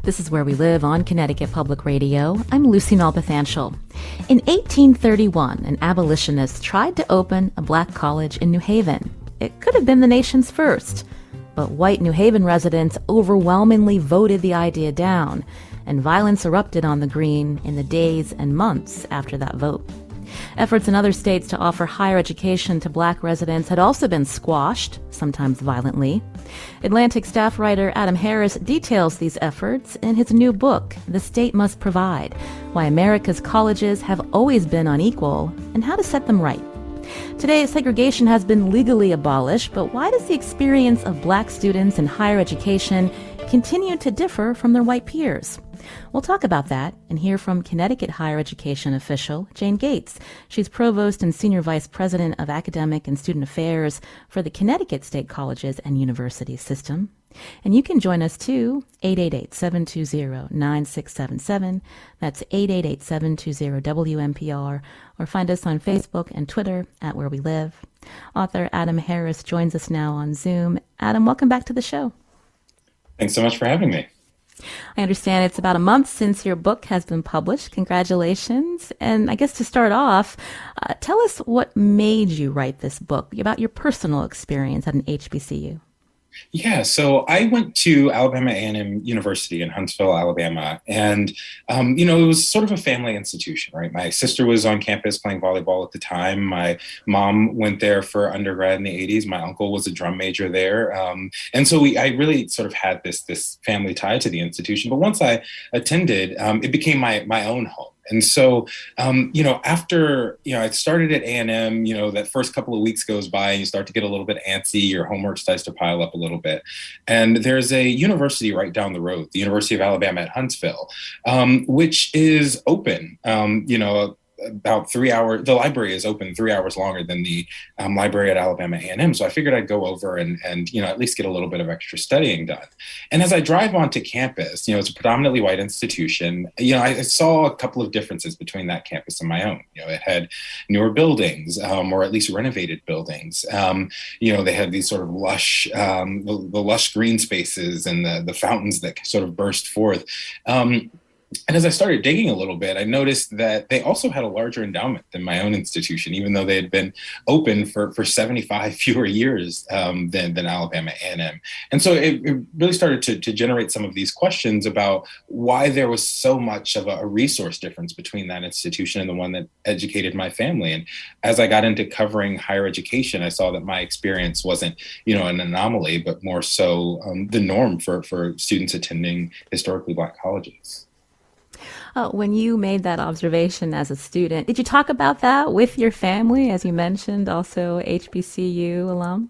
This is Where We Live on Connecticut Public Radio. I'm Lucy Nalpathanchel. In 1831, an abolitionist tried to open a black college in New Haven. It could have been the nation's first, but white New Haven residents overwhelmingly voted the idea down, and violence erupted on the Green in the days and months after that vote. Efforts in other states to offer higher education to black residents had also been squashed, sometimes violently. Atlantic staff writer Adam Harris details these efforts in his new book, The State Must Provide: Why America's Colleges Have Always Been Unequal and How to Set Them Right. Today, segregation has been legally abolished, but why does the experience of black students in higher education continue to differ from their white peers? We'll talk about that and hear from Connecticut higher education official Jane Gates. She's Provost and Senior Vice President of Academic and Student Affairs for the Connecticut State Colleges and Universities System. And you can join us too, 888-720-9677. That's 888-720-WNPR, or find us on Facebook and Twitter at Where We Live. Author Adam Harris joins us now on Zoom. Adam, welcome back to the show. Thanks so much for having me. I understand it's about a month since your book has been published. Congratulations. And I guess to start off, tell us what made you write this book about your personal experience at an HBCU. Yeah, so I went to Alabama A&M University in Huntsville, Alabama, and, it was sort of a family institution, right? My sister was on campus playing volleyball at the time. My mom went there for undergrad in the 80s. My uncle was a drum major there. And so I really sort of had this family tie to the institution. But once I attended, it became my own home. And so, after, I started at A&M, that first couple of weeks goes by and you start to get a little bit antsy, your homework starts to pile up a little bit. And there's a university right down the road, the University of Alabama at Huntsville, which is open, about 3 hours. The library is open 3 hours longer than the library at Alabama A&M. So I figured I'd go over and at least get a little bit of extra studying done. And as I drive onto campus, it's a predominantly white institution. I saw a couple of differences between that campus and my own. It had newer buildings, or at least renovated buildings. They had these sort of lush, the lush green spaces and the fountains that sort of burst forth. And as I started digging a little bit, I noticed that they also had a larger endowment than my own institution, even though they had been open for 75 fewer years than Alabama A&M. And so it really started to generate some of these questions about why there was so much of a resource difference between that institution and the one that educated my family. And as I got into covering higher education, I saw that my experience wasn't, an anomaly, but more so the norm for students attending historically black colleges. When you made that observation as a student, did you talk about that with your family, as you mentioned, also HBCU alum?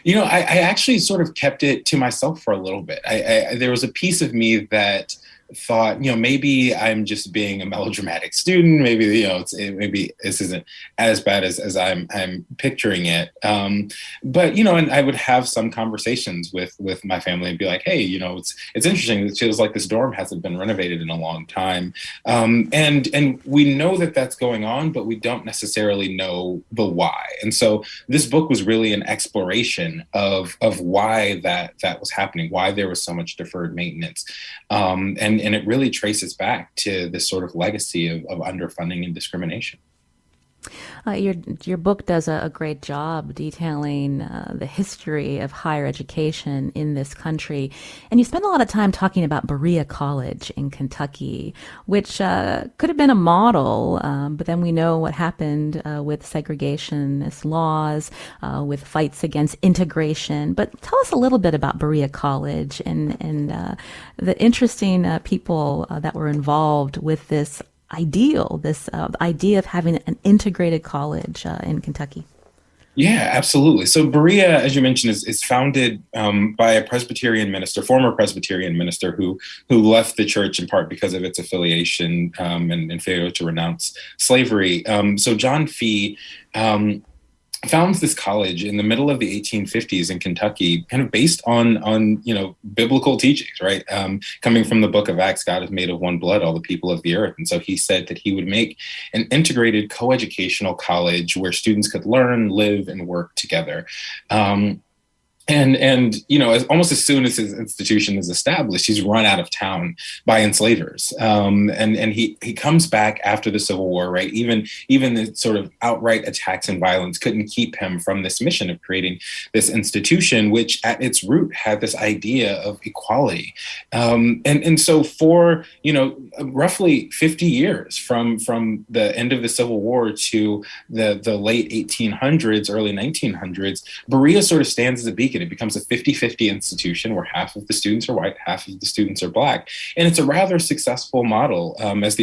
I actually sort of kept it to myself for a little bit. There was a piece of me that thought, maybe I'm just being a melodramatic student. Maybe, maybe this isn't as bad as I'm picturing it. But, and I would have some conversations with my family and be like, hey, it's interesting. It feels like this dorm hasn't been renovated in a long time. And we know that that's going on, but we don't necessarily know the why. And so this book was really an exploration of why that was happening, why there was so much deferred maintenance. And it really traces back to this sort of legacy of underfunding and discrimination. Your book does a great job detailing the history of higher education in this country. And you spend a lot of time talking about Berea College in Kentucky, which could have been a model, but then we know what happened with segregationist laws, with fights against integration. But tell us a little bit about Berea College and the interesting people that were involved with this idea of having an integrated college in Kentucky. Yeah, absolutely. So Berea, as you mentioned, is founded by a Presbyterian minister, former Presbyterian minister who left the church in part because of its affiliation and failure to renounce slavery. So John Fee founds this college in the middle of the 1850s in Kentucky, kind of based on biblical teachings, right? Coming from the book of Acts, God is made of one blood, all the people of the earth. And so he said that he would make an integrated coeducational college where students could learn, live, and work together. And almost as soon as his institution is established, he's run out of town by enslavers. And he comes back after the Civil War, right? Even the sort of outright attacks and violence couldn't keep him from this mission of creating this institution, which at its root had this idea of equality. And so for roughly 50 years from the end of the Civil War to the late 1800s, early 1900s, Berea sort of stands as a beacon. It becomes a 50-50 institution where half of the students are white, half of the students are Black. And it's a rather successful model as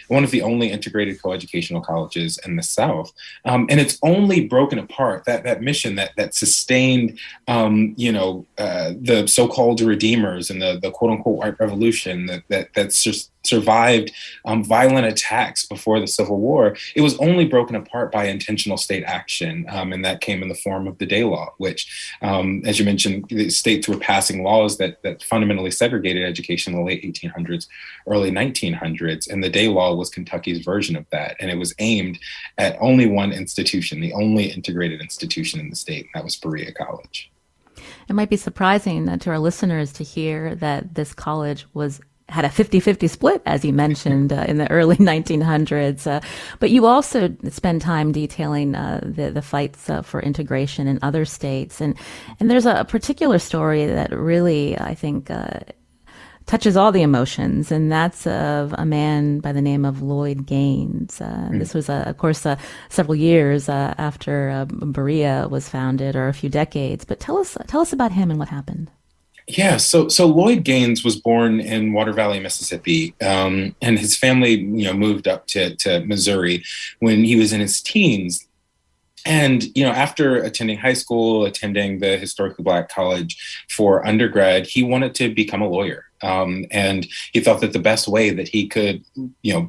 one of the only integrated coeducational colleges in the South. And it's only broken apart, that mission that sustained, the so-called redeemers and the quote-unquote white revolution that's just survived violent attacks before the Civil War. It was only broken apart by intentional state action, and that came in the form of the Day Law, which, as you mentioned, the states were passing laws that fundamentally segregated education in the late 1800s, early 1900s, and the Day Law was Kentucky's version of that, and it was aimed at only one institution, the only integrated institution in the state, and that was Berea College. It might be surprising to our listeners to hear that this college had a 50-50 split, as you mentioned, in the early 1900s. But you also spend time detailing the fights for integration in other states. And there's a particular story that really, I think, touches all the emotions, and that's of a man by the name of Lloyd Gaines. This was, of course, several years after Berea was founded, or a few decades. But tell us about him and what happened. Yeah, so Lloyd Gaines was born in Water Valley, Mississippi, and his family, moved up to Missouri when he was in his teens. And, after attending high school, attending the historically Black college for undergrad, he wanted to become a lawyer. And he thought that the best way that he could,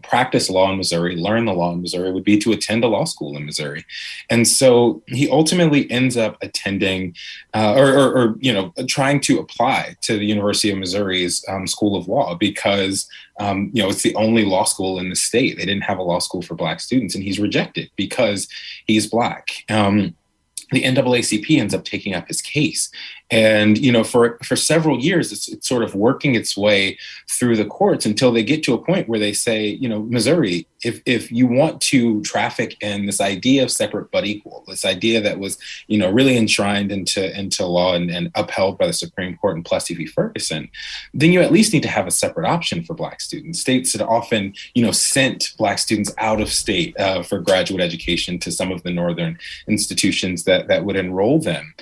practice law in Missouri, learn the law in Missouri, would be to attend a law school in Missouri. And so he ultimately ends up attending trying to apply to the University of Missouri's School of Law because, it's the only law school in the state. They didn't have a law school for Black students, and he's rejected because he's Black. The NAACP ends up taking up his case. And, for several years, it's sort of working its way through the courts until they get to a point where they say, Missouri, if you want to traffic in this idea of separate but equal, this idea that was, really enshrined into law and upheld by the Supreme Court in Plessy v. Ferguson, then you at least need to have a separate option for Black students. States had often, sent Black students out of state for graduate education to some of the northern institutions that would enroll them.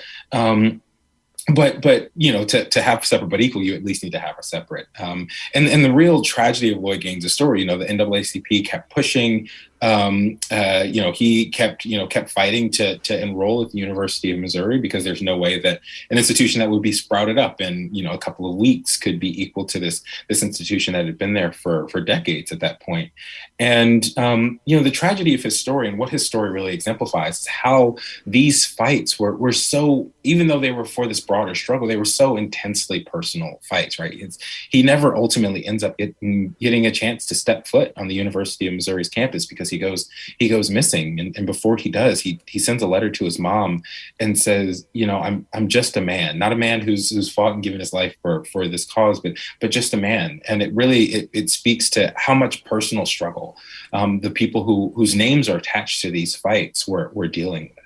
But to have separate but equal, you at least need to have a separate. And the real tragedy of Lloyd Gaines' story, the NAACP kept pushing. He kept fighting to enroll at the University of Missouri because there's no way that an institution that would be sprouted up in a couple of weeks could be equal to this institution that had been there for decades at that point. And the tragedy of his story and what his story really exemplifies is how these fights were so, even though they were for this broader struggle, they were so intensely personal fights, right? He never ultimately ends up getting a chance to step foot on the University of Missouri's campus because he goes missing. And before he does, he sends a letter to his mom and says, I'm just a man, not a man who's fought and given his life for this cause, but just a man. And it really, it speaks to how much personal struggle the people whose names are attached to these fights were dealing with.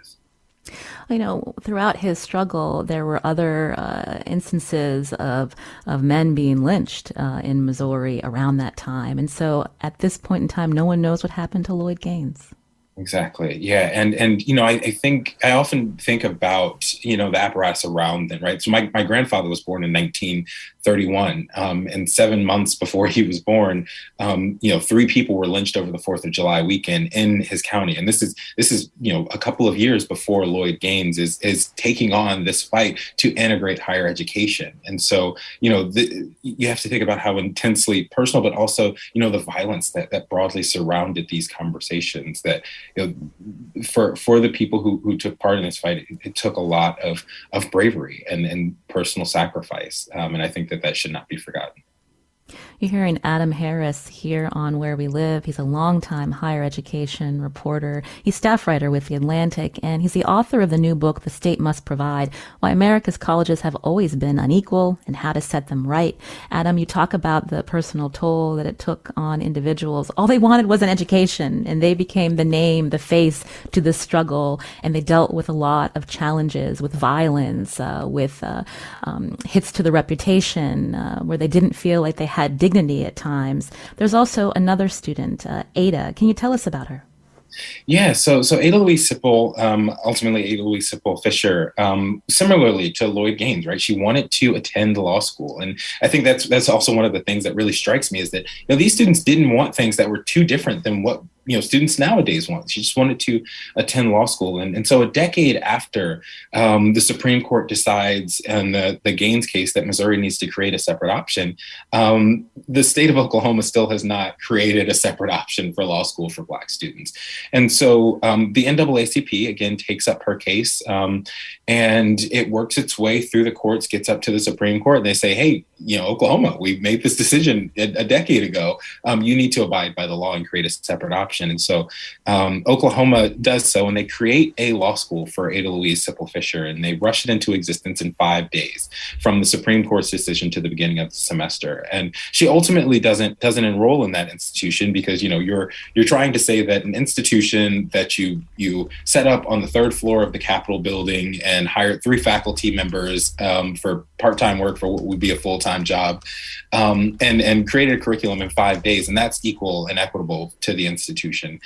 Throughout his struggle, there were other instances of men being lynched in Missouri around that time. And so at this point in time, no one knows what happened to Lloyd Gaines. Exactly. Yeah. And I often think about, the apparatus around them, right? So my grandfather was born in 1931. And 7 months before he was born, 3 people were lynched over the 4th of July weekend in his county. And this is, a couple of years before Lloyd Gaines is taking on this fight to integrate higher education. And so, you have to think about how intensely personal, but also, the violence that broadly surrounded these conversations that, for the people who took part in this fight, it took a lot of bravery and personal sacrifice. And I think that should not be forgotten. You're hearing Adam Harris here on Where We Live. He's a longtime higher education reporter. He's staff writer with The Atlantic, and he's the author of the new book, The State Must Provide, Why America's Colleges Have Always Been Unequal and How to Set Them Right. Adam, you talk about the personal toll that it took on individuals. All they wanted was an education, and they became the name, the face to the struggle, and they dealt with a lot of challenges, with violence, with hits to the reputation, where they didn't feel like they had dignity at times. There's also another student, Ada. Can you tell us about her? Yeah, so Ada Louise Sipple, ultimately Ada Louise Sipple Fisher, similarly to Lloyd Gaines, right? She wanted to attend law school, and I think that's also one of the things that really strikes me is that these students didn't want things that were too different than what students nowadays want. She just wanted to attend law school, and so a decade after the Supreme Court decides in the Gaines case that Missouri needs to create a separate option, the state of Oklahoma still has not created a separate option for law school for Black students. And so the NAACP, again, takes up her case, and it works its way through the courts, gets up to the Supreme Court, and they say, hey, Oklahoma, we made this decision a decade ago. You need to abide by the law and create a separate option. And so Oklahoma does so, and they create a law school for Ada Louise Sipple Fisher, and they rush it into existence in 5 days from the Supreme Court's decision to the beginning of the semester. And she ultimately doesn't enroll in that institution because you're trying to say that an institution that you set up on the 3rd floor of the Capitol building and hired 3 faculty members for part-time work for what would be a full-time job, and created a curriculum in 5 days, and that's equal and equitable to the institution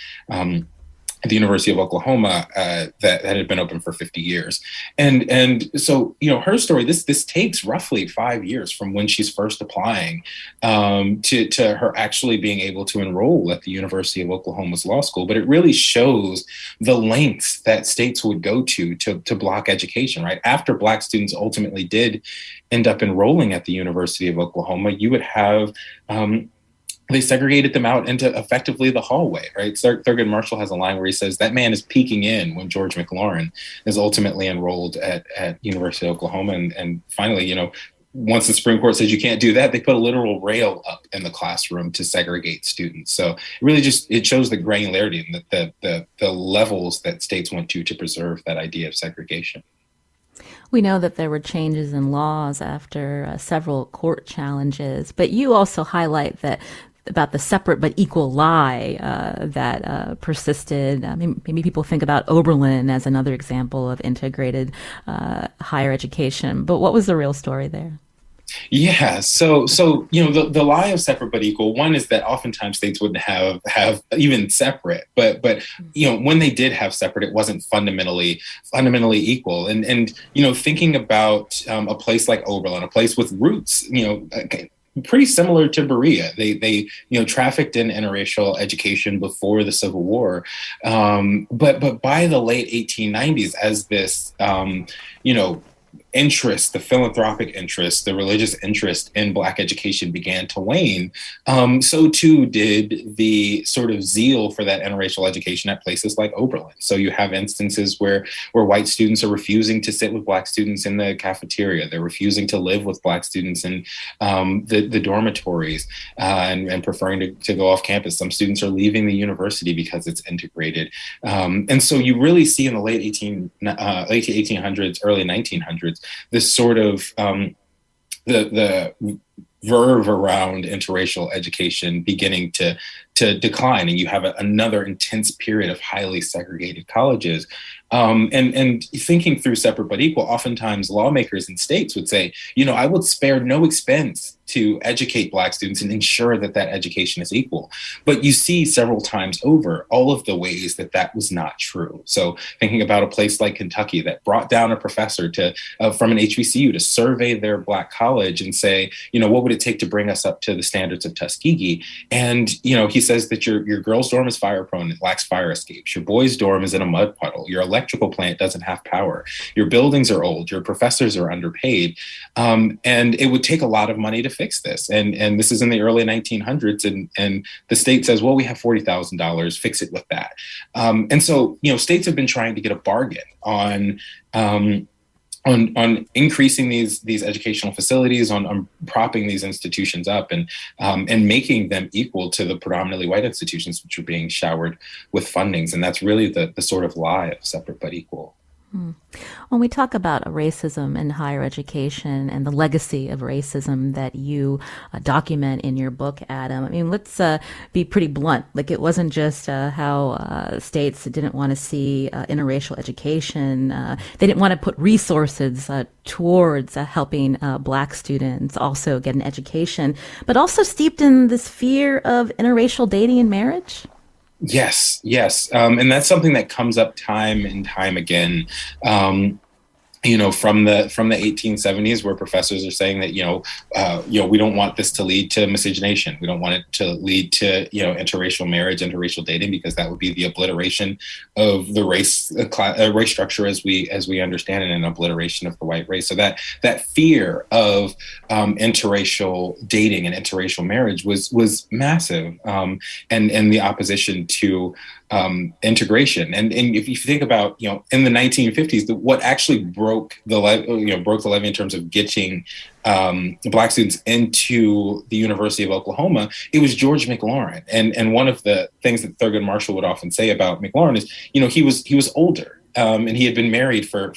at the University of Oklahoma that had been open for 50 years. And so, her story, this takes roughly 5 years from when she's first applying to her actually being able to enroll at the University of Oklahoma's law school. But it really shows the lengths that states would go to block education, right? After Black students ultimately did end up enrolling at the University of Oklahoma, you would have they segregated them out into effectively the hallway, right? Thurgood Marshall has a line where he says that man is peeking in when George McLaurin is ultimately enrolled at University of Oklahoma. And finally, once the Supreme Court says you can't do that, they put a literal rail up in the classroom to segregate students. So it really it shows the granularity and the levels that states went to preserve that idea of segregation. We know that there were changes in laws after several court challenges, but you also highlight about the separate but equal lie that persisted. Maybe people think about Oberlin as another example of integrated higher education, but what was the real story there? Yeah, so the lie of separate but equal, one is that oftentimes states wouldn't have even separate, but when they did have separate, it wasn't fundamentally equal. And thinking about a place like Oberlin, a place with roots, pretty similar to Berea. They trafficked in interracial education before the Civil War, but by the late 1890s, as this interest, the philanthropic interest, the religious interest in Black education began to wane, so too did the sort of zeal for that interracial education at places like Oberlin. So you have instances where white students are refusing to sit with Black students in the cafeteria. They're refusing to live with Black students in the dormitories and preferring to go off campus. Some students are leaving the university because it's integrated. And so you really see in the late 1800s, early 1900s, this sort of the verve around interracial education beginning to decline, and you have another intense period of highly segregated colleges. And thinking through separate but equal, oftentimes lawmakers in states would say, I would spare no expense to educate Black students and ensure that education is equal. But you see several times over all of the ways that was not true. So thinking about a place like Kentucky that brought down a professor from an HBCU to survey their Black college and say, what would it take to bring us up to the standards of Tuskegee? And, he says that your girls' dorm is fire prone, it lacks fire escapes. Your boys' dorm is in a mud puddle. Your electrical plant doesn't have power. Your buildings are old. Your professors are underpaid. And it would take a lot of money to fix this. And this is in the early 1900s. And the state says, well, we have $40,000, fix it with that. And so, states have been trying to get a bargain on on increasing these educational facilities, on propping these institutions up, and making them equal to the predominantly white institutions which are being showered with fundings. And that's really the sort of lie of separate but equal. When we talk about racism in higher education and the legacy of racism that you document in your book, Adam, I mean, let's be pretty blunt. Like, it wasn't just how states didn't want to see interracial education. They didn't want to put resources towards helping Black students also get an education, but also steeped in this fear of interracial dating and marriage. Yes. And that's something that comes up time and time again. From the 1870s, where professors are saying that we don't want this to lead to miscegenation. We don't want it to lead to interracial marriage, interracial dating, because that would be the obliteration of the race structure as we understand it, and an obliteration of the white race. So that fear of interracial dating and interracial marriage was massive, and the opposition to integration. And if you think about, in the 1950s, what actually broke the levee in terms of getting Black students into the University of Oklahoma, it was George McLaurin. And one of the things that Thurgood Marshall would often say about McLaurin is, he was older. And he had been married for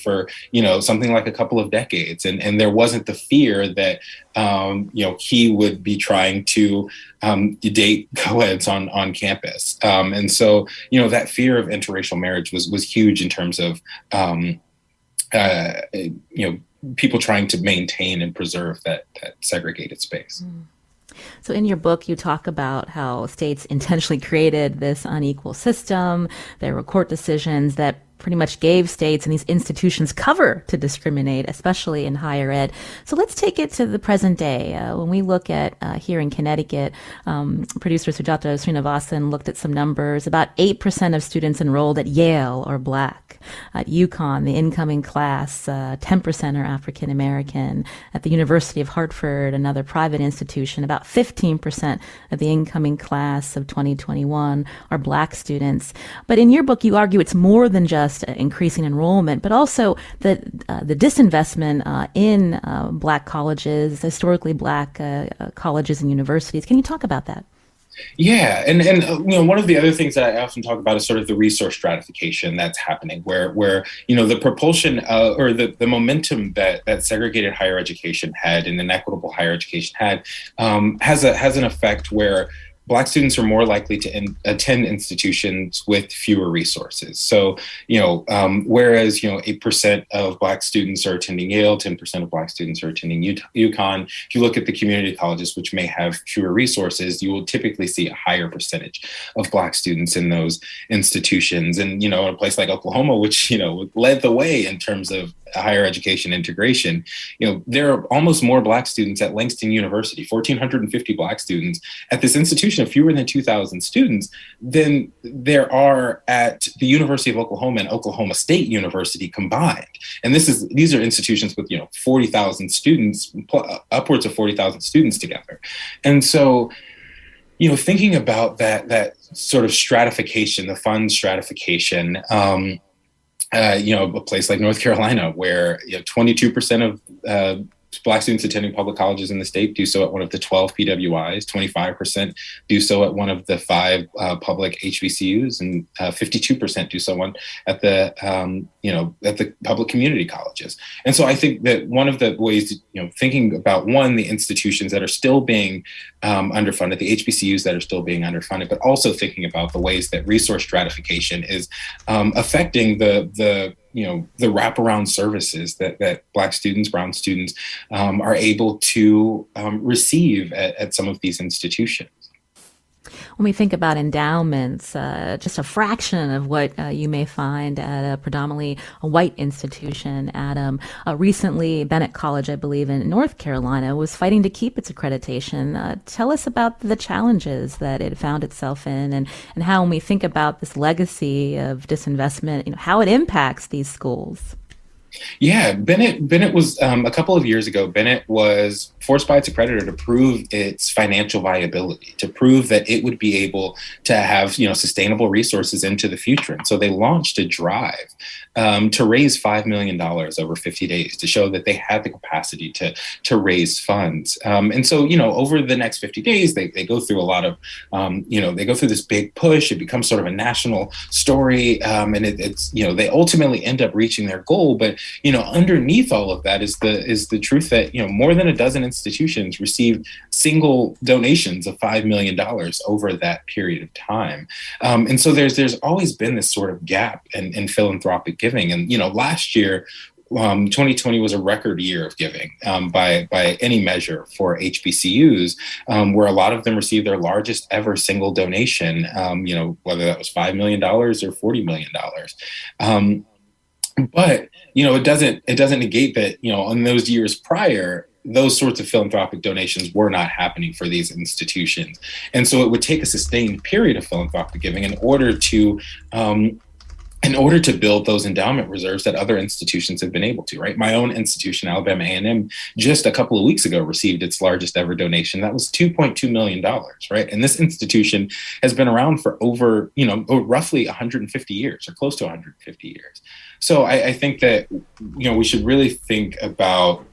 something like a couple of decades, and there wasn't the fear that he would be trying to date co-eds on campus, and so that fear of interracial marriage was huge in terms of people trying to maintain and preserve that segregated space. So in your book, you talk about how states intentionally created this unequal system. There were court decisions that pretty much gave states and these institutions cover to discriminate, especially in higher ed. So let's take it to the present day. When we look at here in Connecticut, producer Sujata Srinivasan looked at some numbers. About 8% of students enrolled at Yale are Black. At UConn, the incoming class, 10% are African American. At the University of Hartford, another private institution, about 15% of the incoming class of 2021 are Black students. But in your book, you argue it's more than just increasing enrollment, but also the disinvestment in Black colleges, historically Black colleges and universities. Can you talk about that? Yeah, and one of the other things that I often talk about is sort of the resource stratification that's happening, where the propulsion or the momentum that segregated higher education had and inequitable higher education had has an effect where Black students are more likely to attend institutions with fewer resources. So, whereas, 8% of Black students are attending Yale, 10% of Black students are attending UConn. If you look at the community colleges, which may have fewer resources, you will typically see a higher percentage of Black students in those institutions. And, in a place like Oklahoma, which, led the way in terms of higher education integration, there are almost more Black students at Langston University, 1,450 Black students at this institution of fewer than 2,000 students than there are at the University of Oklahoma and Oklahoma State University combined. And these are institutions with 40,000 students, upwards of 40,000 students together. And so, thinking about that sort of stratification, the fund stratification, a place like North Carolina, where 22% of Black students attending public colleges in the state do so at one of the 12 PWIs, 25% do so at one of the 5 public HBCUs, and 52% do so at the public community colleges. And so I think that one of the ways, thinking about the institutions that are still being underfunded, the HBCUs that are still being underfunded, but also thinking about the ways that resource stratification is affecting the wraparound services that Black students, brown students are able to receive at some of these institutions. When we think about endowments, just a fraction of what you may find at a predominantly white institution. Adam, recently, Bennett College, I believe, in North Carolina, was fighting to keep its accreditation. Tell us about the challenges that it found itself in, and how, when we think about this legacy of disinvestment, how it impacts these schools. Yeah, Bennett was a couple of years ago. Bennett was forced by its accreditor to prove its financial viability, to prove that it would be able to have sustainable resources into the future. And so they launched a drive to raise $5 million over 50 days to show that they had the capacity to raise funds. And so over the next 50 days, they go through a lot of they go through this big push. It becomes sort of a national story, and it's they ultimately end up reaching their goal, but underneath all of that is the truth that more than a dozen institutions received single donations of $5 million over that period of time, and so there's always been this sort of gap in philanthropic giving, and last year. 2020 was a record year of giving by any measure for HBCUs, where a lot of them received their largest ever single donation, whether that was $5 million or $40 million. But it doesn't negate that in those years prior, those sorts of philanthropic donations were not happening for these institutions, and so it would take a sustained period of philanthropic giving in order to build those endowment reserves that other institutions have been able to. Right, my own institution, Alabama A&M, just a couple of weeks ago received its largest ever donation. That was $2.2 million. Right, and this institution has been around for over roughly 150 years, or close to 150 years. So I think that we should really think about,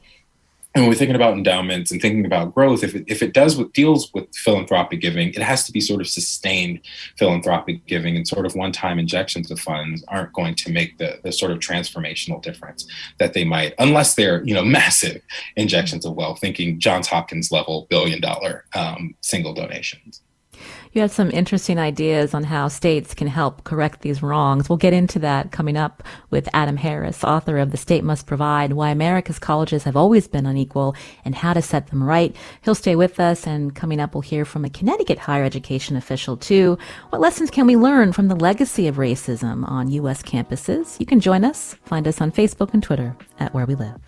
and when we're thinking about endowments and thinking about growth, if it deals with philanthropic giving, it has to be sort of sustained philanthropic giving, and sort of one-time injections of funds aren't going to make the sort of transformational difference that they might, unless they're massive injections of wealth, thinking Johns Hopkins level $1 billion single donations. You had some interesting ideas on how states can help correct these wrongs. We'll get into that coming up with Adam Harris, author of The State Must Provide, Why America's Colleges Have Always Been Unequal and How to Set Them Right. He'll stay with us, and coming up we'll hear from a Connecticut higher education official too. What lessons can we learn from the legacy of racism on U.S. campuses? You can join us. Find us on Facebook and Twitter at Where We Live.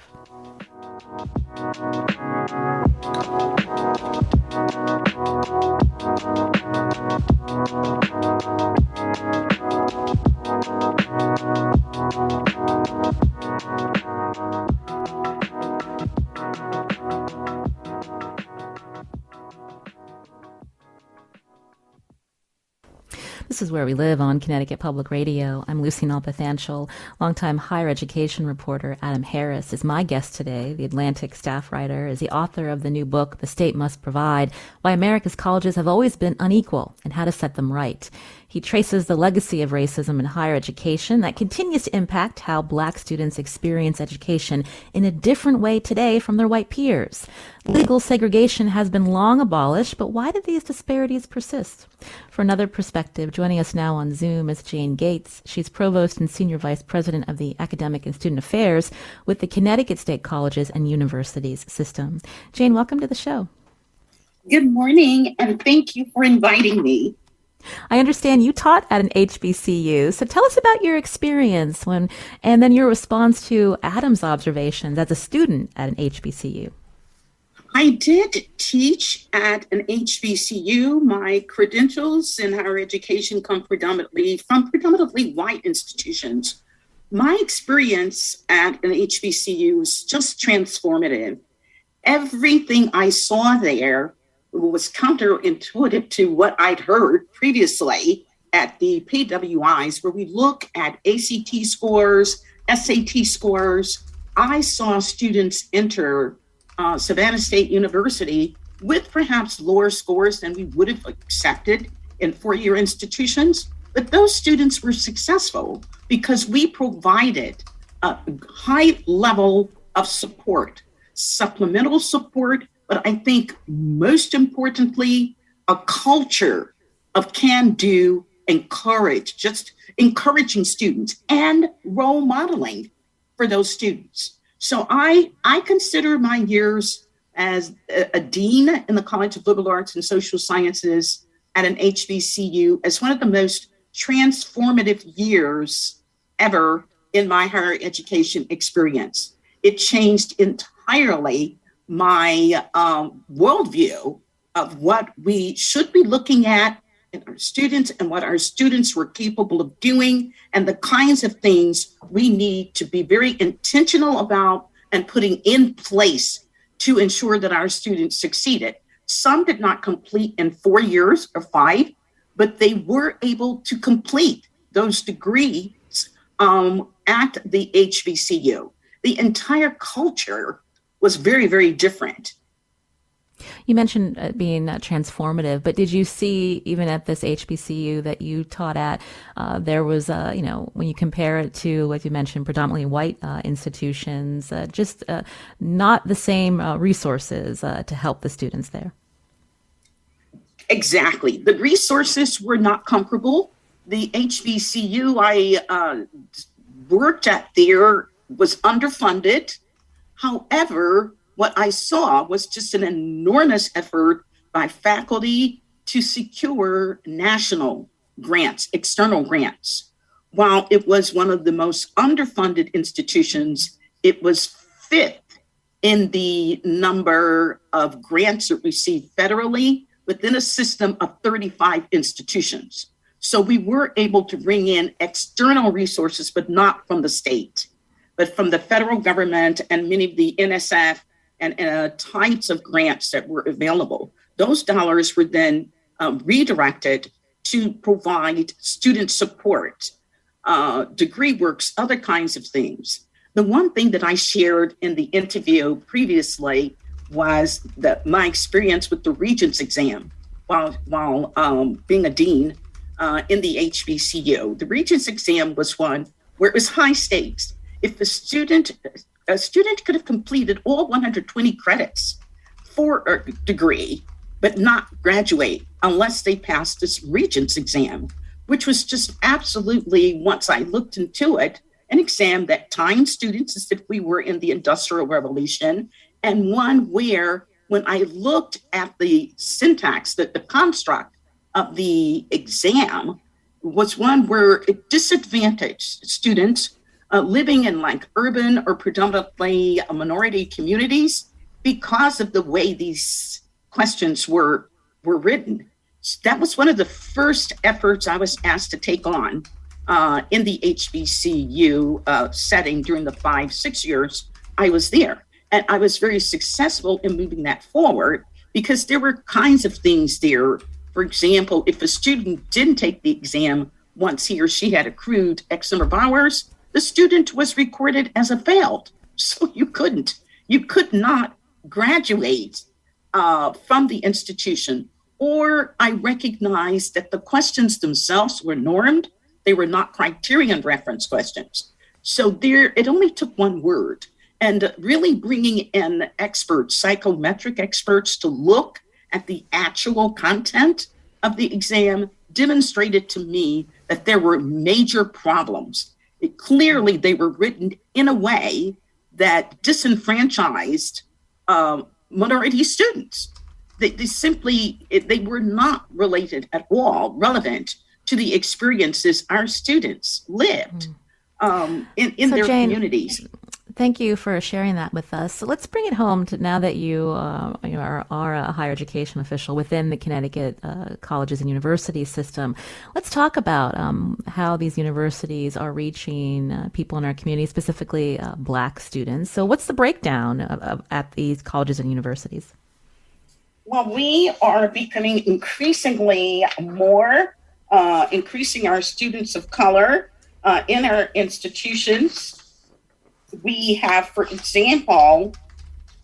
This is Where We Live on Connecticut Public Radio. I'm Lucy Nalpathanchel. Longtime higher education reporter Adam Harris is my guest today. The Atlantic staff writer is the author of the new book, The State Must Provide, Why America's Colleges Have Always Been Unequal and How to Set Them Right. He traces the legacy of racism in higher education that continues to impact how Black students experience education in a different way today from their white peers. Legal segregation has been long abolished, but why do these disparities persist? For another perspective, joining us now on Zoom is Jane Gates. She's Provost and Senior Vice President of the Academic and Student Affairs with the Connecticut State Colleges and Universities System. Jane, welcome to the show. Good morning, and thank you for inviting me. I understand you taught at an HBCU, so tell us about your experience and then your response to Adam's observations as a student at an HBCU. I did teach at an HBCU. My credentials in higher education come predominantly from white institutions. My experience at an HBCU was just transformative. Everything I saw there was counterintuitive to what I'd heard previously at the PWIs, where we look at ACT scores, SAT scores. I saw students enter Savannah State University with perhaps lower scores than we would have accepted in four-year institutions, but those students were successful because we provided a high level of support, supplemental support, but I think most importantly, a culture of can-do and courage, just encouraging students and role modeling for those students. So I consider my years as a dean in the College of Liberal Arts and Social Sciences at an HBCU as one of the most transformative years ever in my higher education experience. It changed entirely my worldview of what we should be looking at in our students and what our students were capable of doing, and the kinds of things we need to be very intentional about and putting in place to ensure that our students succeeded. Some did not complete in 4 years or 5, but they were able to complete those degrees at the HBCU. The entire culture was very, very different. You mentioned it being transformative, but did you see even at this HBCU that you taught at, there was, when you compare it to, like you mentioned, predominantly white institutions, just not the same resources to help the students there? Exactly. The resources were not comparable. The HBCU I worked at there was underfunded. However, what I saw was just an enormous effort by faculty to secure national grants, external grants. While it was one of the most underfunded institutions, it was fifth in the number of grants it received federally within a system of 35 institutions. So we were able to bring in external resources, but not from the state, but from the federal government and many of the NSF and types of grants that were available. Those dollars were then redirected to provide student support, degree works, other kinds of things. The one thing that I shared in the interview previously was that my experience with the Regents exam while being a dean in the HBCU. The Regents exam was one where it was high stakes. If a student could have completed all 120 credits for a degree, but not graduate unless they passed this Regents exam, which was just absolutely, once I looked into it, an exam that timed students as if we were in the Industrial Revolution, and one where, when I looked at the syntax, the construct of the exam, was one where it disadvantaged students living in like urban or predominantly minority communities because of the way these questions were written. That was one of the first efforts I was asked to take on in the HBCU setting during the 5-6 years I was there. And I was very successful in moving that forward because there were kinds of things there. For example, if a student didn't take the exam once he or she had accrued X number of hours, the student was recorded as a failed. So you could not graduate from the institution. Or I recognized that the questions themselves were normed. They were not criterion reference questions. So it only took one word. And really bringing in experts, psychometric experts, to look at the actual content of the exam demonstrated to me that there were major problems. Clearly, they were written in a way that disenfranchised minority students. They were not related at all, relevant to the experiences our students lived in their Jane, communities. Thank you for sharing that with us. So let's bring it home to now that you are a higher education official within the Connecticut colleges and universities system. Let's talk about how these universities are reaching people in our community, specifically Black students. So what's the breakdown at these colleges and universities? Well, we are becoming increasingly more, increasing our students of color in our institutions. We have, for example,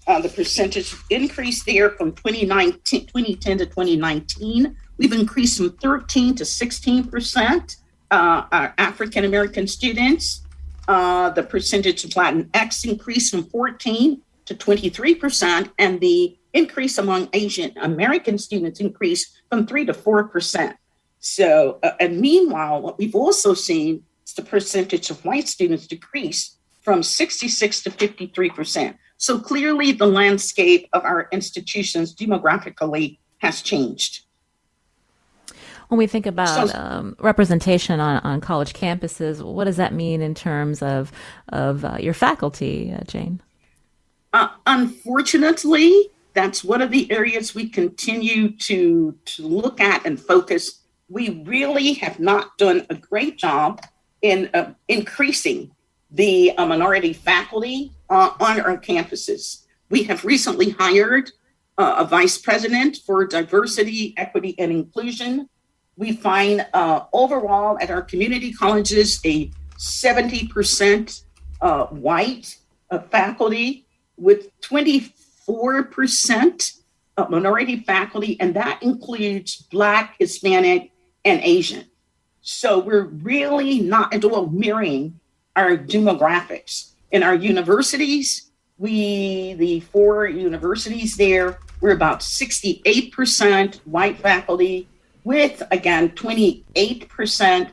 the percentage increase there from 2010 to 2019. We've increased from 13 to 16%. Our African-American students, the percentage of Latinx increased from 14 to 23%, and the increase among Asian American students increased from 3 to 4%. So, and meanwhile, what we've also seen is the percentage of white students decrease from 66 to 53%. So clearly the landscape of our institutions demographically has changed. When we think about representation on college campuses, what does that mean in terms of your faculty, Jane? Unfortunately, that's one of the areas we continue to look at and focus we really have not done a great job in increasing the minority faculty on our campuses. We have recently hired a vice president for diversity, equity, and inclusion. We find overall at our community colleges a 70% white faculty with 24% minority faculty, and that includes Black, Hispanic, and Asian. So we're really not at all mirroring our demographics. In our universities, the 4 universities there, we're about 68% white faculty with, again, 28%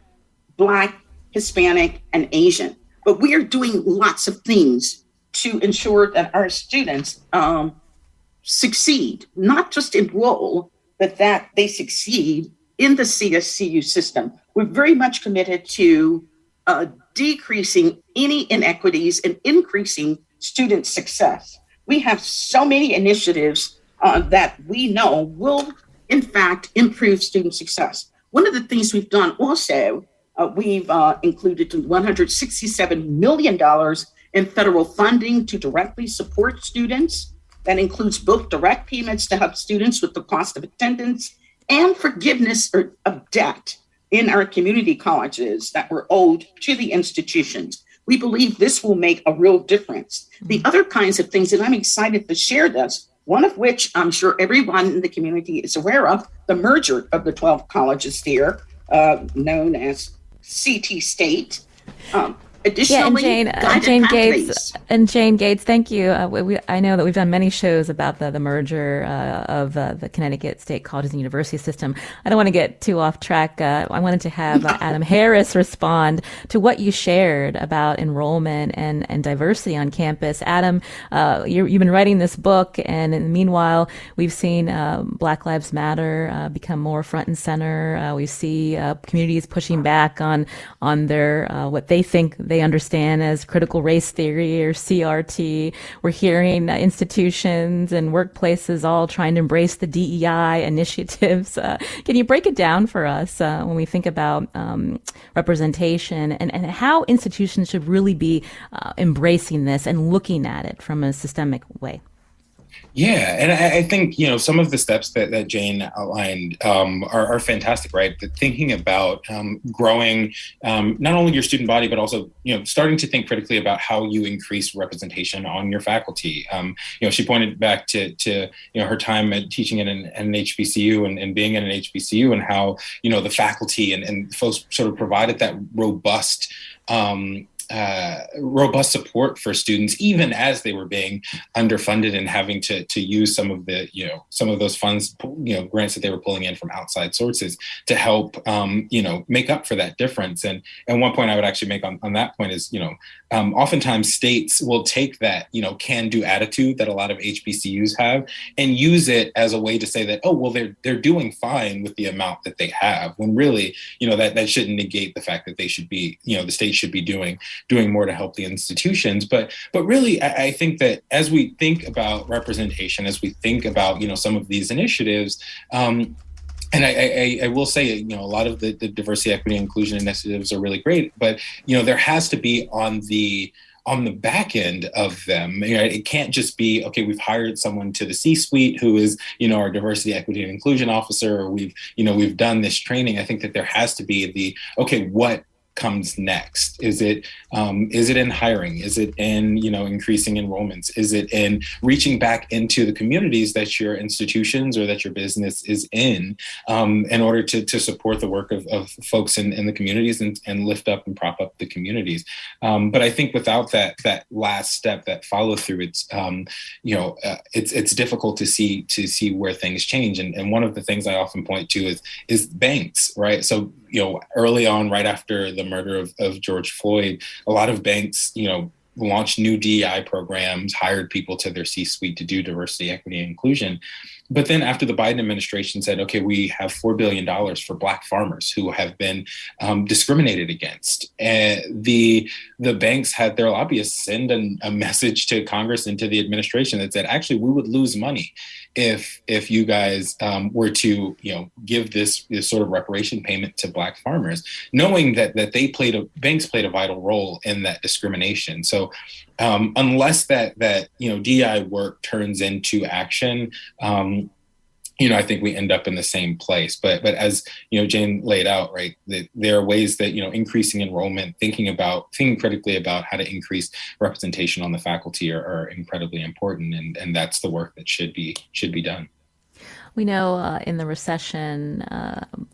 Black, Hispanic, and Asian. But we are doing lots of things to ensure that our students succeed, not just enroll, but that they succeed in the CSCU system. We're very much committed to decreasing any inequities and increasing student success. We have so many initiatives that we know will, in fact, improve student success. One of the things we've done also, we've included $167 million in federal funding to directly support students. That includes both direct payments to help students with the cost of attendance and forgiveness of debt in our community colleges that were owed to the institutions. We believe this will make a real difference. The other kinds of things, and I'm excited to share this, one of which I'm sure everyone in the community is aware of, the merger of the 12 colleges there, known as CT State. Additionally, Jane Gates, thank you. I know that we've done many shows about the merger of the Connecticut State Colleges and University System. I don't want to get too off track. I wanted to have Adam Harris respond to what you shared about enrollment and diversity on campus. Adam, you've been writing this book, and meanwhile, we've seen Black Lives Matter become more front and center. We see communities pushing back on their what they think they understand as critical race theory or CRT. We're hearing institutions and workplaces all trying to embrace the DEI initiatives. Can you break it down for us when we think about representation and how institutions should really be embracing this and looking at it from a systemic way? Yeah, and I think, some of the steps that Jane outlined are fantastic, right? Thinking about growing not only your student body, but also, starting to think critically about how you increase representation on your faculty. She pointed back to her time at teaching at an HBCU and being in an HBCU and how, the faculty and folks sort of provided that robust support for students, even as they were being underfunded and having to use some of those funds, grants that they were pulling in from outside sources to help, make up for that difference. And one point I would actually make on that point is, oftentimes states will take that, can-do attitude that a lot of HBCUs have and use it as a way to say that, oh, well, they're doing fine with the amount that they have, when really, that shouldn't negate the fact that they should be, the state should be doing more to help the institutions. But really, I think that as we think about representation, as we think about, some of these initiatives, and I will say, a lot of the diversity, equity, and inclusion initiatives are really great, but, there has to be on the back end of them, it can't just be, okay, we've hired someone to the C-suite who is, our diversity, equity, and inclusion officer, or we've done this training. I think that there has to be okay, what comes next? Is it in hiring? Is it in, increasing enrollments? Is it in reaching back into the communities that your institutions or that your business is in order to support the work of folks in the communities and lift up and prop up the communities? But I think without that last step, that follow through, it's difficult to see where things change. And one of the things I often point to is banks, right? So, early on, right after the murder of George Floyd, a lot of banks, launched new DEI programs, hired people to their C-suite to do diversity, equity, and inclusion. But then after the Biden administration said, okay, we have $4 billion for Black farmers who have been discriminated against, the banks had their lobbyists send a message to Congress and to the administration that said, actually, we would lose money if you guys were to give this sort of reparation payment to Black farmers, knowing that banks played a vital role in that discrimination. So unless that DEI work turns into action, I think we end up in the same place. But as Jane laid out, right, that there are ways that increasing enrollment, thinking critically about how to increase representation on the faculty are incredibly important, and that's the work that should be done. We know in the recession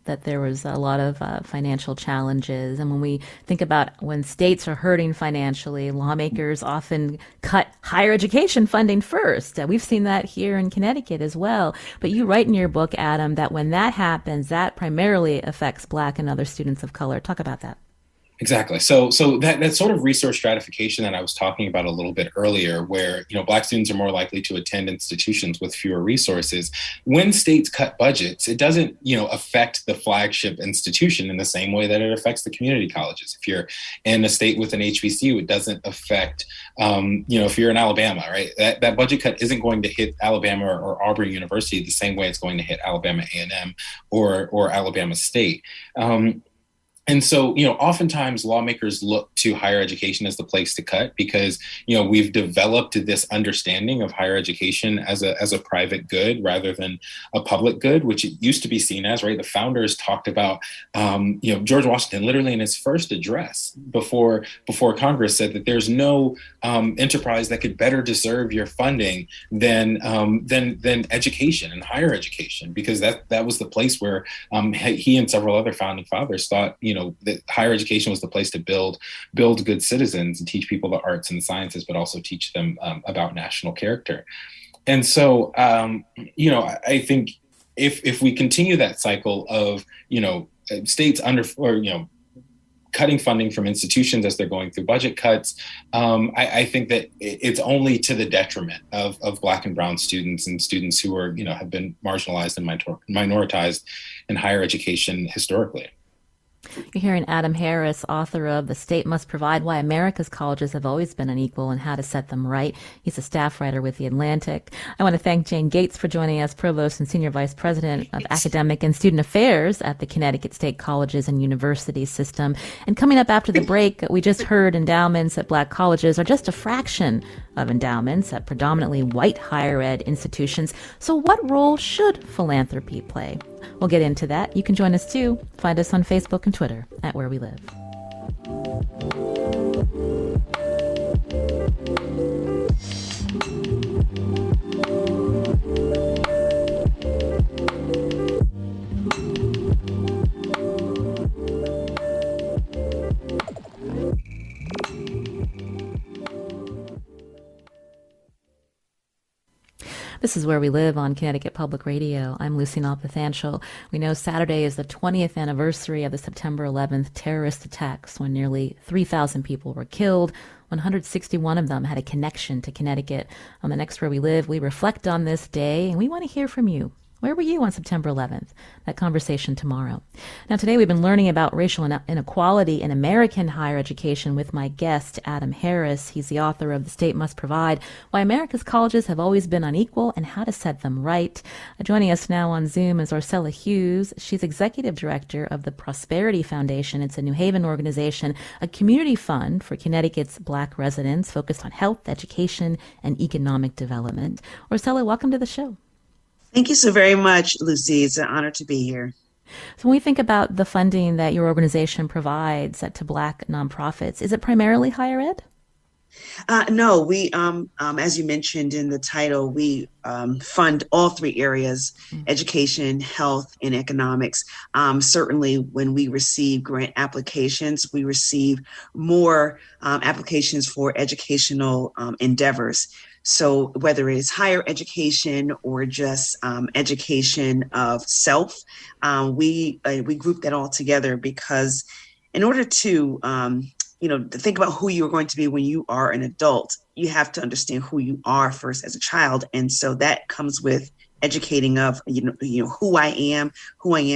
that there was a lot of financial challenges. And when we think about when states are hurting financially, lawmakers often cut higher education funding first. We've seen that here in Connecticut as well. But you write in your book, Adam, that when that happens, that primarily affects Black and other students of color. Talk about that. Exactly. So that sort of resource stratification that I was talking about a little bit earlier, where Black students are more likely to attend institutions with fewer resources. When states cut budgets, it doesn't affect the flagship institution in the same way that it affects the community colleges. If you're in a state with an HBCU, it doesn't affect if you're in Alabama, right? That budget cut isn't going to hit Alabama or Auburn University the same way it's going to hit Alabama A&M or Alabama State. And so, oftentimes lawmakers look to higher education as the place to cut because, we've developed this understanding of higher education as a private good rather than a public good, which it used to be seen as, right? The founders talked about, George Washington literally in his first address before Congress said that there's no enterprise that could better deserve your funding than education and higher education, because that was the place where he and several other founding fathers thought, that higher education was the place to build good citizens and teach people the arts and sciences, but also teach them about national character. And so, I think if we continue that cycle of, states cutting funding from institutions as they're going through budget cuts, I think that it's only to the detriment of Black and brown students and students who are, have been marginalized and minoritized in higher education historically. You're hearing Adam Harris, author of The State Must Provide: Why America's Colleges Have Always Been Unequal and How to Set Them Right. He's a staff writer with The Atlantic. I want to thank Jane Gates for joining us, Provost and Senior Vice President of Academic and Student Affairs at the Connecticut State Colleges and Universities System. And coming up after the break, we just heard endowments at Black colleges are just a fraction of endowments at predominantly white higher ed institutions. So what role should philanthropy play? We'll get into that. You can join us too. Find us on Facebook and Twitter at Where We Live. This is Where We Live on Connecticut Public Radio. I'm Lucy Nalpathanchel. We know Saturday is the 20th anniversary of the September 11th terrorist attacks when nearly 3,000 people were killed. 161 of them had a connection to Connecticut. On the next Where We Live, we reflect on this day, and we want to hear from you. Where were you on September 11th? That conversation tomorrow. Now, today we've been learning about racial inequality in American higher education with my guest, Adam Harris. He's the author of The State Must Provide: Why America's Colleges Have Always Been Unequal and How to Set Them Right. Joining us now on Zoom is Orsella Hughes. She's executive director of the Prosperity Foundation. It's a New Haven organization, a community fund for Connecticut's Black residents focused on health, education, and economic development. Orsella, welcome to the show. Thank you so very much, Lucy. It's an honor to be here. So when we think about the funding that your organization provides to Black nonprofits, is it primarily higher ed? No, we, as you mentioned in the title, we fund all three areas: education, health, and economics. Certainly, when we receive grant applications, we receive more applications for educational endeavors. So whether it's higher education or just education of self, we group that all together because in order to to think about who you're going to be when you are an adult, you have to understand who you are first as a child. And so that comes with educating of, who I am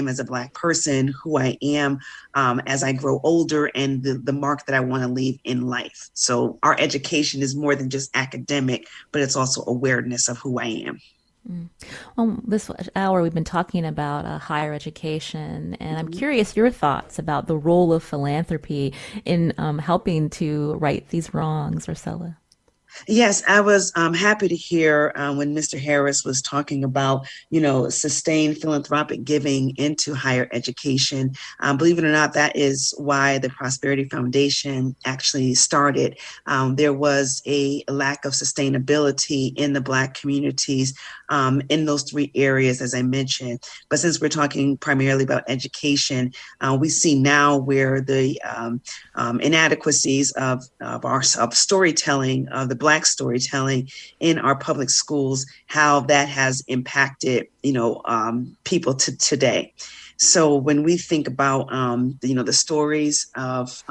as a Black person, who I am as I grow older, and the mark that I want to leave in life. So our education is more than just academic, but it's also awareness of who I am. Well, this hour we've been talking about higher education, and I'm curious your thoughts about the role of philanthropy in helping to right these wrongs, Orsella. Yes, I was happy to hear when Mr. Harris was talking about, sustained philanthropic giving into higher education. Believe it or not, that is why the Prosperity Foundation actually started. There was a lack of sustainability in the Black communities in those three areas, as I mentioned. But since we're talking primarily about education, we see now where the inadequacies of storytelling, of the Black storytelling in our public schools, how that has impacted, people to today. So when we think about, the stories of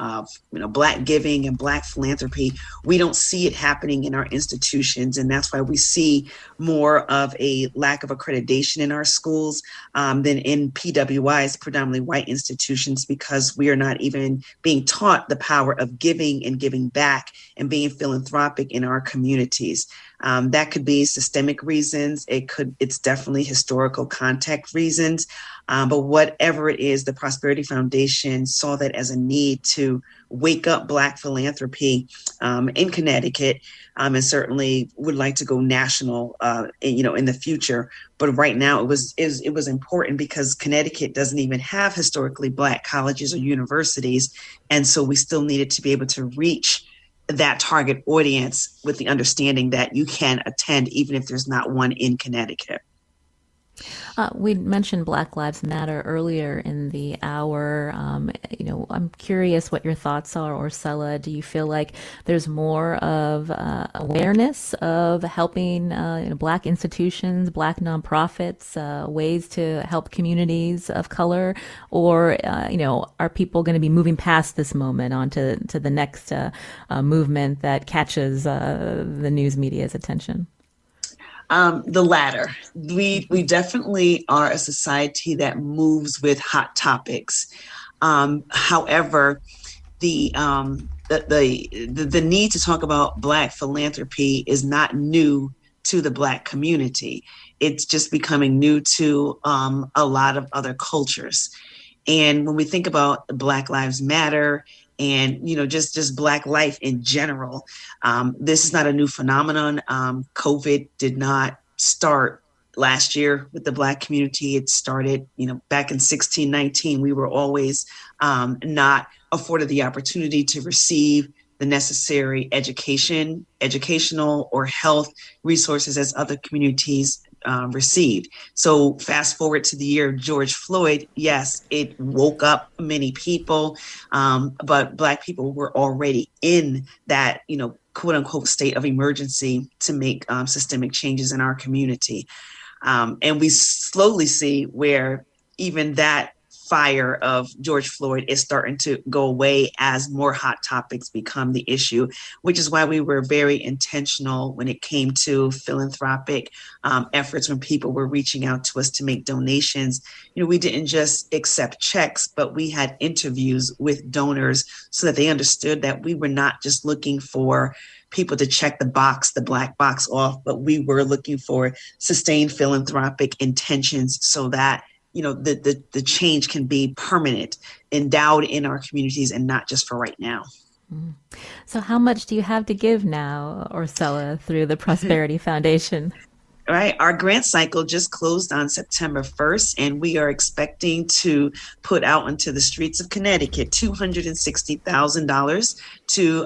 Black giving and Black philanthropy, we don't see it happening in our institutions. And that's why we see more of a lack of accreditation in our schools than in PWIs, predominantly white institutions, because we are not even being taught the power of giving and giving back and being philanthropic in our communities. That could be systemic reasons. It's definitely historical context reasons. But whatever it is, the Prosperity Foundation saw that as a need to wake up Black philanthropy in Connecticut, and certainly would like to go national, in the future. But right now, it was important because Connecticut doesn't even have historically Black colleges or universities, and so we still needed to be able to reach that target audience with the understanding that you can attend even if there's not one in Connecticut. We mentioned Black Lives Matter earlier in the hour. I'm curious what your thoughts are, Orsella. Do you feel like there's more of awareness of helping Black institutions, Black nonprofits, ways to help communities of color, or are people going to be moving past this moment onto the next movement that catches the news media's attention? The latter. We definitely are a society that moves with hot topics. However, the need to talk about Black philanthropy is not new to the Black community. It's just becoming new to a lot of other cultures. And when we think about Black Lives Matter and, just Black life in general, this is not a new phenomenon. COVID did not start last year with the Black community. It started, back in 1619. We were always not afforded the opportunity to receive the necessary educational or health resources as other communities received. So fast forward to the year of George Floyd, yes, it woke up many people, but Black people were already in that, quote unquote state of emergency to make systemic changes in our community. And we slowly see where even that fire of George Floyd is starting to go away as more hot topics become the issue, which is why we were very intentional when it came to philanthropic efforts. When people were reaching out to us to make donations, we didn't just accept checks, but we had interviews with donors so that they understood that we were not just looking for people to check the black box off, but we were looking for sustained philanthropic intentions so that the change can be permanent, endowed in our communities, and not just for right now. So how much do you have to give now, Orsella, through the Prosperity Foundation? All right. Our grant cycle just closed on September 1st, and we are expecting to put out into the streets of Connecticut $260,000 to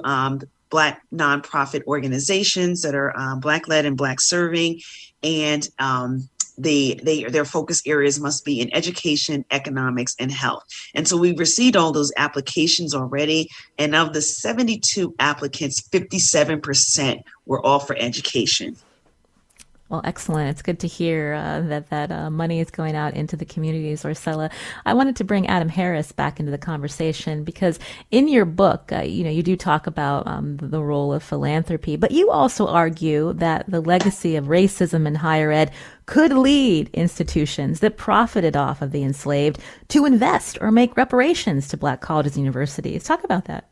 Black nonprofit organizations that are Black-led and Black-serving, and their focus areas must be in education, economics, and health. And so we've received all those applications already. And of the 72 applicants, 57% were all for education. Well, excellent. It's good to hear that money is going out into the communities, Orsella. I wanted to bring Adam Harris back into the conversation because in your book, you do talk about the role of philanthropy, but you also argue that the legacy of racism in higher ed could lead institutions that profited off of the enslaved to invest or make reparations to Black colleges and universities. Talk about that.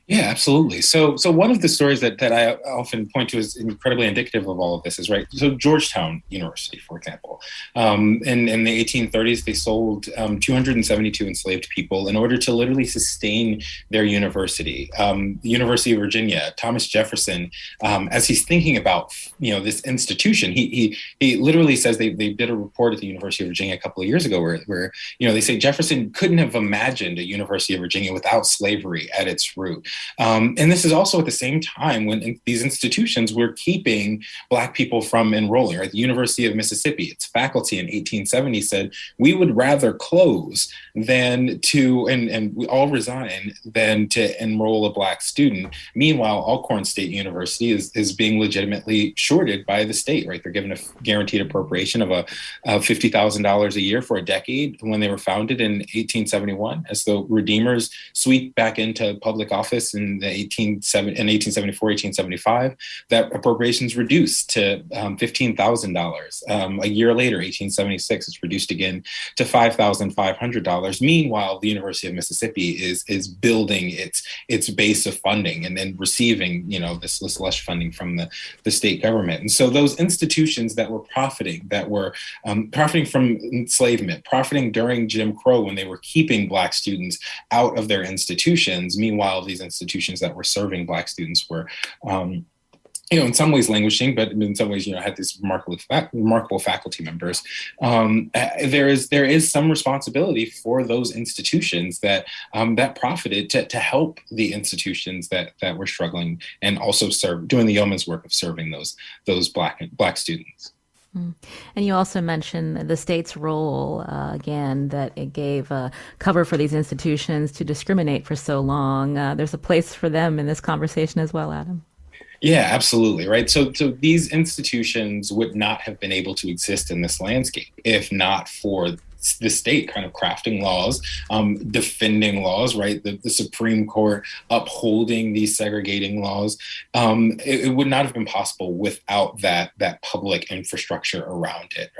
Yeah, absolutely. So one of the stories that I often point to is incredibly indicative of all of this is, right. So Georgetown University, for example, in the 1830s, they sold 272 enslaved people in order to literally sustain their university. The University of Virginia, Thomas Jefferson, as he's thinking about, this institution, he literally says they did a report at the University of Virginia a couple of years ago where they say Jefferson couldn't have imagined a University of Virginia without slavery at its root. And this is also at the same time when these institutions were keeping Black people from enrolling, right? The University of Mississippi, its faculty in 1870 said, we would rather close than to, and we all resign, than to enroll a Black student. Meanwhile, Alcorn State University is being legitimately shorted by the state, right? They're given a guaranteed appropriation of $50,000 a year for a decade when they were founded in 1871, as the Redeemers sweep back into public office in 1874, 1875, that appropriations reduced to $15,000. A year later, 1876, it's reduced again to $5,500. Meanwhile, the University of Mississippi is building its base of funding and then receiving, this lush funding from the state government. And so those institutions that were profiting from enslavement, profiting during Jim Crow when they were keeping Black students out of their institutions, meanwhile, these institutions that were serving Black students were, in some ways languishing, but in some ways, had these remarkable faculty members. There is some responsibility for those institutions that profited to help the institutions that were struggling and also doing the yeoman's work of serving those Black students. And you also mentioned the state's role, again, that it gave cover for these institutions to discriminate for so long. There's a place for them in this conversation as well, Adam. Yeah, absolutely. Right. So these institutions would not have been able to exist in this landscape if not for the state kind of crafting laws, defending laws, right? The Supreme Court upholding these segregating laws. It would not have been possible without that public infrastructure around it.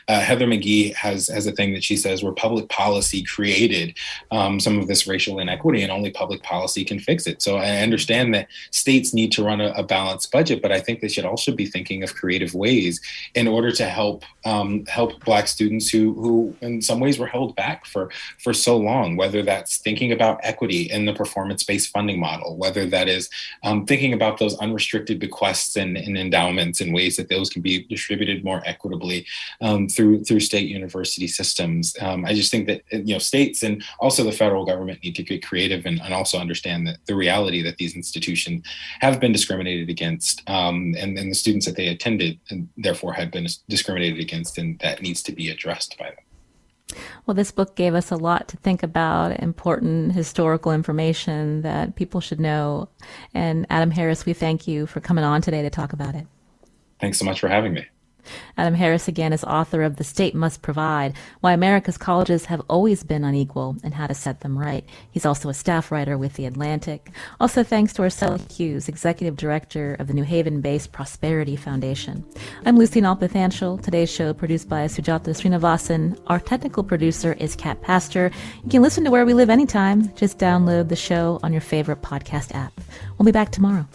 Heather McGhee has a thing that she says where public policy created some of this racial inequity and only public policy can fix it. So I understand that states need to run a balanced budget, but I think they should also be thinking of creative ways in order to help Black students who in some ways were held back for so long, whether that's thinking about equity in the performance-based funding model, whether that is thinking about those unrestricted bequests and endowments in ways that those can be distributed more equitably through state university systems. I just think that states and also the federal government need to get creative and also understand that the reality that these institutions have been discriminated against and the students that they attended and therefore had been discriminated against, and that needs to be addressed by them. Well, this book gave us a lot to think about, important historical information that people should know. And Adam Harris, we thank you for coming on today to talk about it. Thanks so much for having me. Adam Harris, again, is author of The State Must Provide, Why America's Colleges Have Always Been Unequal and How to Set Them Right. He's also a staff writer with The Atlantic. Also thanks to Orsella Hughes, Executive Director of the New Haven-based Prosperity Foundation. I'm Lucy Nalpathanchel. Today's show produced by Sujata Srinivasan. Our technical producer is Kat Pastor. You can listen to Where We Live anytime. Just download the show on your favorite podcast app. We'll be back tomorrow.